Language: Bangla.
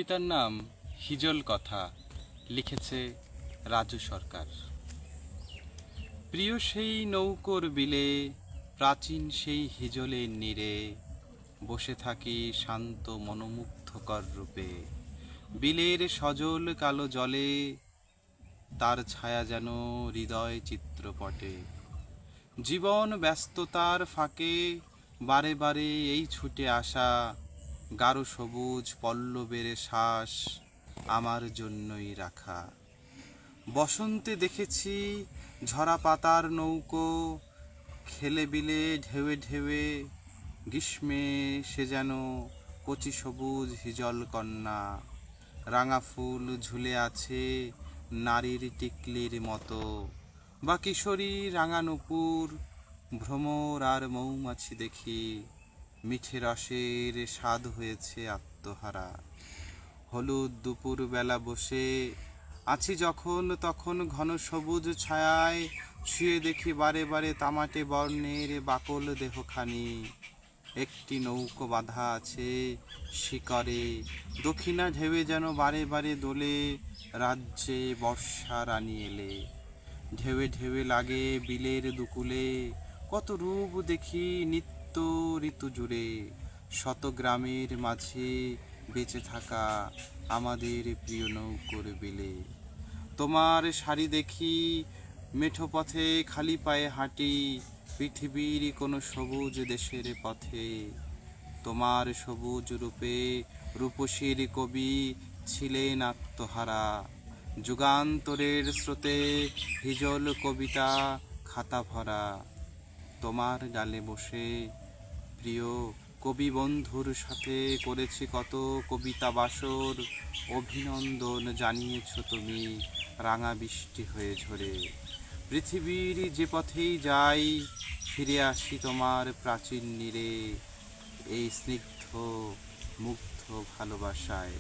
কবিতার নাম হিজল কথা, লিখেছে রাজু সরকার। প্রিয় সেই নৌকোর বিলে, প্রাচীন সেই হিজলের নীড়ে, বসে থাকি শান্ত মনোমুগ্ধকর রূপে। বিলের সজল কালো জলে, তার ছায়া যেন হৃদয় চিত্রপটে। জীবন ব্যস্ততার ফাঁকে বারে বারে এই ছুটে আসা, গাঢ় সবুজ পল্লবের শ্বাস আমার জন্যই রাখা। বসন্তে দেখেছি ঝরা পাতার নৌকো, খেলে বিলে ঢেউে ঢেউে। গ্রীষ্মে সে যেন কচি সবুজ হিজল কন্যা, রাঙা ফুল ঝুলে আছে নারীর টিকলির মতো, বা কিশোরী রাঙা নুপুর, ভ্রমর আর মৌমাছি দেখি মিঠে রসের স্বাদ হয়েছে আত্মহারা। হলুদ দুপুর বেলা বসে আছি যখন তখন ঘন সবুজ ছায়ায়, ছুঁয়ে দেখি বারে বারে তামাটে বর্ণের বাকল দেহখানি। একটি নৌকো বাঁধা আছে শিকরে, দক্ষিণা ঢেউে যেন বারে বারে দোলে, রাজ্যে বর্ষা রানী এলে। ঢেউে ঢেউে লাগে বিলের দুকুলে, কত রূপ দেখি নিত্য ঋতু জুড়ে। শত গ্রামের মাঝে বেঁচে থাকা আমাদের প্রিয় নৌকোর বিলে। তোমার শাড়ি দেখি মেঠো পথে খালি পায়ে হাঁটি, পৃথিবীর কোনো সবুজ দেশের পথে। তোমার সবুজ রূপে রূপসীর কবি ছিলেন আত্মহারা। যুগান্তরের স্রোতে হিজল কবিতা খাতা ভরা। তোমার ডালে বসে প্রিয় কবি বন্ধুর সাথে করেছি কত কবিতা বাসর। অভিনন্দন জানিয়েছ তুমি রাঙা বৃষ্টি হয়ে ঝরে। পৃথিবীর যে পথেই যাই ফিরে আসি তোমার প্রাচীন নীড়ে, এই স্নিগ্ধ মুগ্ধ ভালোবাসায়।